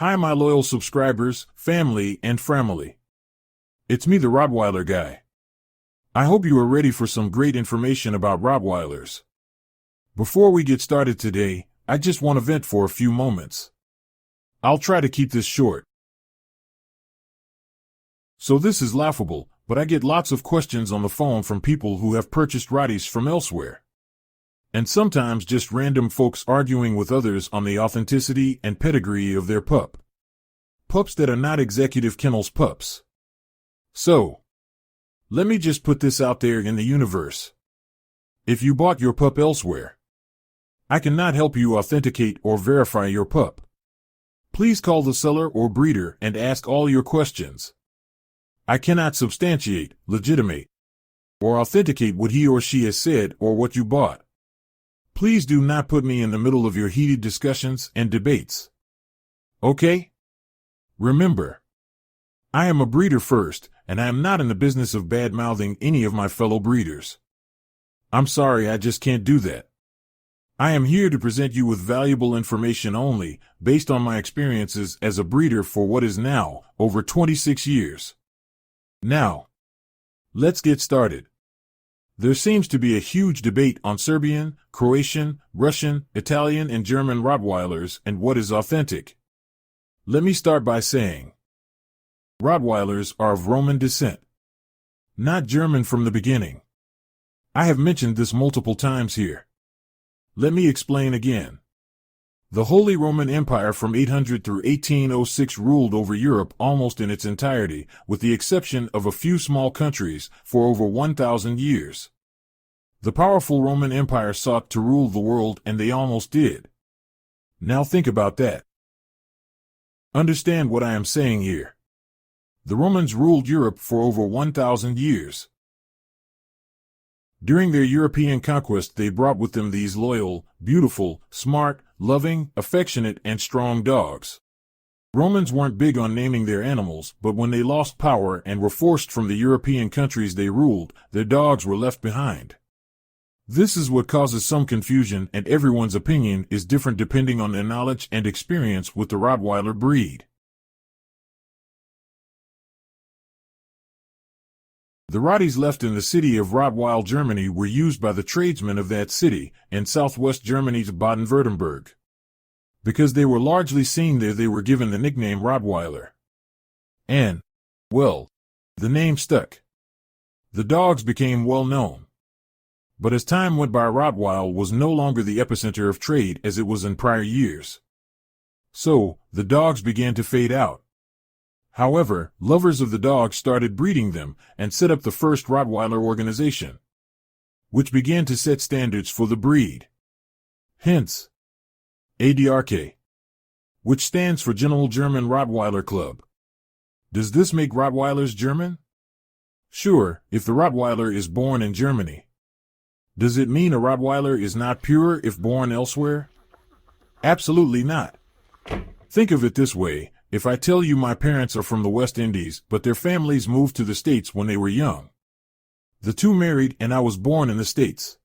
Hi my loyal subscribers, family and framily. It's me the Rottweiler guy. I hope you are ready for some great information about Rottweilers. Before we get started today, I just want to vent for a few moments. I'll try to keep this short. So this is laughable, but I get lots of questions on the phone from people who have purchased Rotties from elsewhere. And sometimes just random folks arguing with others on the authenticity and pedigree of their pup. Pups that are not executive kennels pups. So, let me just put this out there in the universe. If you bought your pup elsewhere, I cannot help you authenticate or verify your pup. Please call the seller or breeder and ask all your questions. I cannot substantiate, legitimate, or authenticate what he or she has said or what you bought. Please do not put me in the middle of your heated discussions and debates. Okay? Remember, I am a breeder first, and I am not in the business of bad-mouthing any of my fellow breeders. I'm sorry, I just can't do that. I am here to present you with valuable information only, based on my experiences as a breeder for what is now over 26 years. Now, let's get started. There seems to be a huge debate on Serbian, Croatian, Russian, Italian, and German Rottweilers and what is authentic. Let me start by saying, Rottweilers are of Roman descent, not German from the beginning. I have mentioned this multiple times here. Let me explain again. The Holy Roman Empire from 800 through 1806 ruled over Europe almost in its entirety, with the exception of a few small countries, for over 1,000 years. The powerful Roman Empire sought to rule the world, and they almost did. Now think about that. Understand what I am saying here. The Romans ruled Europe for over 1,000 years. During their European conquest, they brought with them these loyal, beautiful, smart, loving, affectionate, and strong dogs. Romans weren't big on naming their animals, but when they lost power and were forced from the European countries they ruled, their dogs were left behind. This is what causes some confusion, and everyone's opinion is different depending on their knowledge and experience with the Rottweiler breed. The Rotties left in the city of Rottweil, Germany were used by the tradesmen of that city, in southwest Germany's Baden-Württemberg. Because they were largely seen there, they were given the nickname Rottweiler. And, well, the name stuck. The dogs became well known. But as time went by, Rottweil was no longer the epicenter of trade as it was in prior years. So, the dogs began to fade out. However, lovers of the dogs started breeding them and set up the first Rottweiler organization, which began to set standards for the breed. Hence, ADRK, which stands for General German Rottweiler Club. Does this make Rottweilers German? Sure, if the Rottweiler is born in Germany. Does it mean a Rottweiler is not pure if born elsewhere? Absolutely not. Think of it this way. If I tell you my parents are from the West Indies, but their families moved to the States when they were young. The two married and I was born in the States.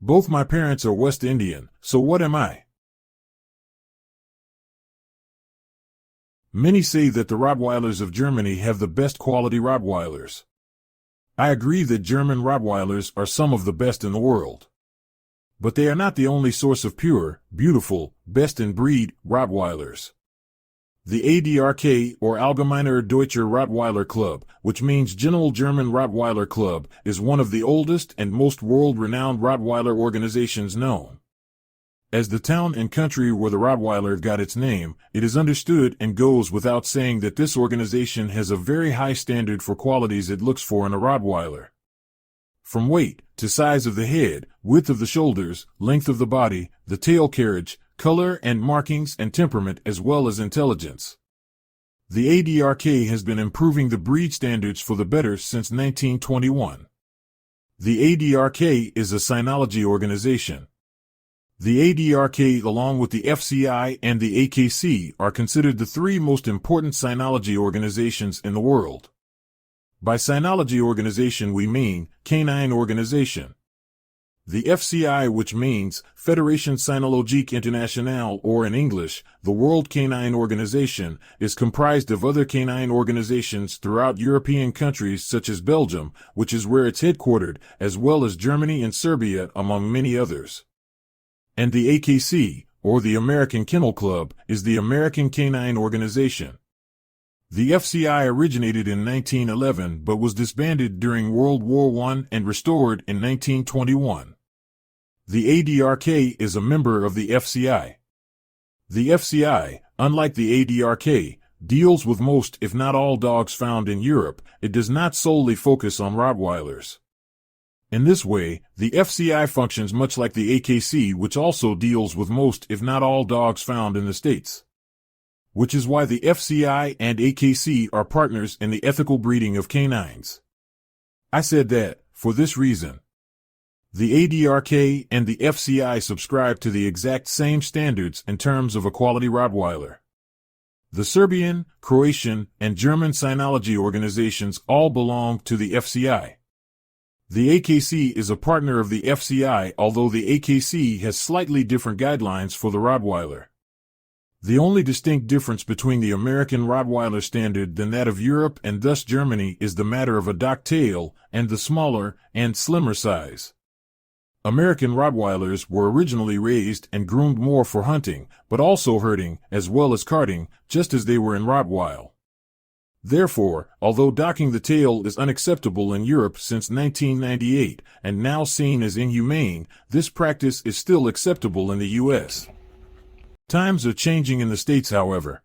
Both my parents are West Indian, so what am I? Many say that the Rottweilers of Germany have the best quality Rottweilers. I agree that German Rottweilers are some of the best in the world. But they are not the only source of pure, beautiful, best-in-breed Rottweilers. The ADRK, or Allgemeiner Deutscher Rottweiler Club, which means General German Rottweiler Club, is one of the oldest and most world-renowned Rottweiler organizations known. As the town and country where the Rottweiler got its name, it is understood and goes without saying that this organization has a very high standard for qualities it looks for in a Rottweiler. From weight, to size of the head, width of the shoulders, length of the body, the tail carriage, color and markings and temperament, as well as intelligence. The ADRK has been improving the breed standards for the better since 1921. The ADRK is a cynology organization. The ADRK, along with the FCI and the AKC, are considered the three most important cynology organizations in the world. By cynology organization we mean canine organization. The FCI, which means Fédération Cynologique Internationale, or in English, the World Canine Organization, is comprised of other canine organizations throughout European countries such as Belgium, which is where it's headquartered, as well as Germany and Serbia, among many others. And the AKC, or the American Kennel Club, is the American Canine Organization. The FCI originated in 1911 but was disbanded during World War I and restored in 1921. The ADRK is a member of the FCI. The FCI, unlike the ADRK, deals with most if not all dogs found in Europe. It does not solely focus on Rottweilers. In this way, the FCI functions much like the AKC, which also deals with most if not all dogs found in the States. Which is why the FCI and AKC are partners in the ethical breeding of canines. I said that, for this reason. The ADRK and the FCI subscribe to the exact same standards in terms of a quality Rottweiler. The Serbian, Croatian, and German cynology organizations all belong to the FCI. The AKC is a partner of the FCI, although the AKC has slightly different guidelines for the Rottweiler. The only distinct difference between the American Rottweiler standard than that of Europe and thus Germany is the matter of a dock tail and the smaller and slimmer size. American Rottweilers were originally raised and groomed more for hunting, but also herding, as well as carting, just as they were in Rottweil. Therefore, although docking the tail is unacceptable in Europe since 1998 and now seen as inhumane, this practice is still acceptable in the U.S. Times are changing in the States, however.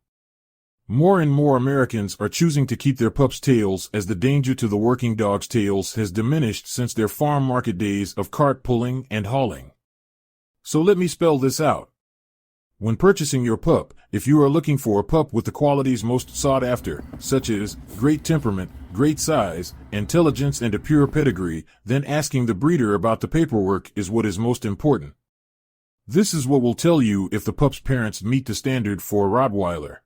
More and more Americans are choosing to keep their pups' tails as the danger to the working dog's tails has diminished since their farm market days of cart pulling and hauling. So let me spell this out. When purchasing your pup, if you are looking for a pup with the qualities most sought after, such as great temperament, great size, intelligence, and a pure pedigree, then asking the breeder about the paperwork is what is most important. This is what will tell you if the pup's parents meet the standard for a Rottweiler.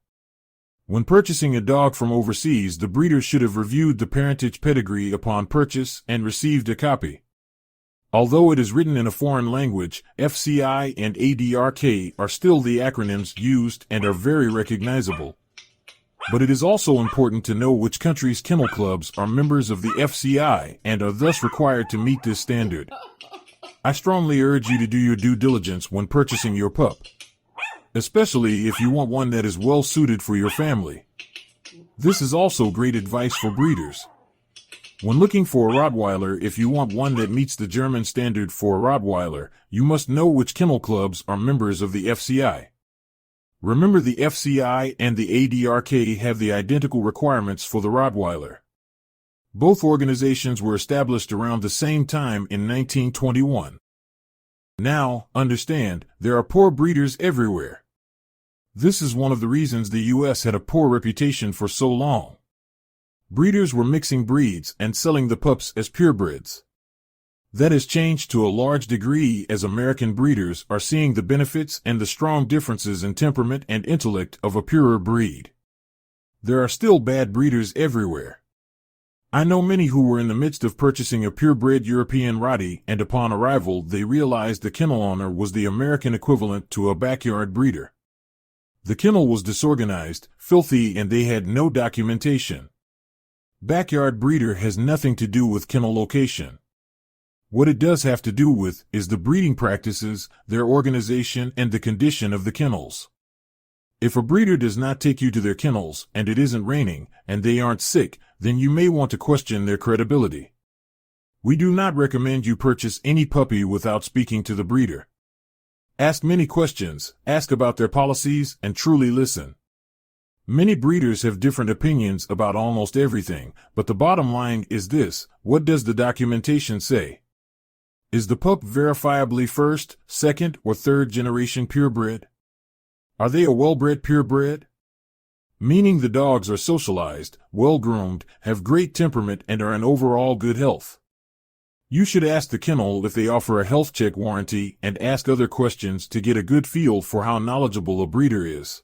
When purchasing a dog from overseas, the breeder should have reviewed the parentage pedigree upon purchase and received a copy. Although it is written in a foreign language, FCI and ADRK are still the acronyms used and are very recognizable. But it is also important to know which countries' kennel clubs are members of the FCI and are thus required to meet this standard. I strongly urge you to do your due diligence when purchasing your pup, especially if you want one that is well suited for your family. This is also great advice for breeders. When looking for a Rottweiler, if you want one that meets the German standard for a Rottweiler, you must know which kennel clubs are members of the FCI. Remember, the FCI and the ADRK have the identical requirements for the Rottweiler. Both organizations were established around the same time in 1921. Now, understand, there are poor breeders everywhere. This is one of the reasons the U.S. had a poor reputation for so long. Breeders were mixing breeds and selling the pups as purebreds. That has changed to a large degree as American breeders are seeing the benefits and the strong differences in temperament and intellect of a purer breed. There are still bad breeders everywhere. I know many who were in the midst of purchasing a purebred European Rottie, and upon arrival they realized the kennel owner was the American equivalent to a backyard breeder. The kennel was disorganized, filthy, and they had no documentation. Backyard breeder has nothing to do with kennel location. What it does have to do with is the breeding practices, their organization, and the condition of the kennels. If a breeder does not take you to their kennels, and it isn't raining, and they aren't sick, then you may want to question their credibility. We do not recommend you purchase any puppy without speaking to the breeder. Ask many questions, ask about their policies, and truly listen. Many breeders have different opinions about almost everything, but the bottom line is this: what does the documentation say? Is the pup verifiably first, second, or third generation purebred? Are they a well-bred purebred? Meaning the dogs are socialized, well-groomed, have great temperament, and are in overall good health. You should ask the kennel if they offer a health check warranty and ask other questions to get a good feel for how knowledgeable a breeder is.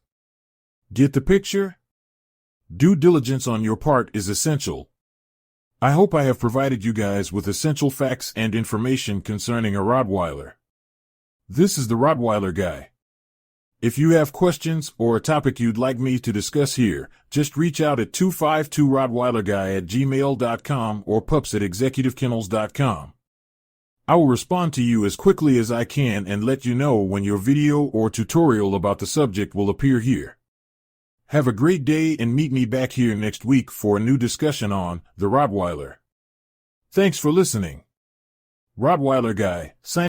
Get the picture? Due diligence on your part is essential. I hope I have provided you guys with essential facts and information concerning a Rottweiler. This is the Rottweiler guy. If you have questions or a topic you'd like me to discuss here, just reach out at 252rottweilerguy@gmail.com or pups@executivekennels.com. I will respond to you as quickly as I can and let you know when your video or tutorial about the subject will appear here. Have a great day and meet me back here next week for a new discussion on the Rottweiler. Thanks for listening. Rottweiler guy, signing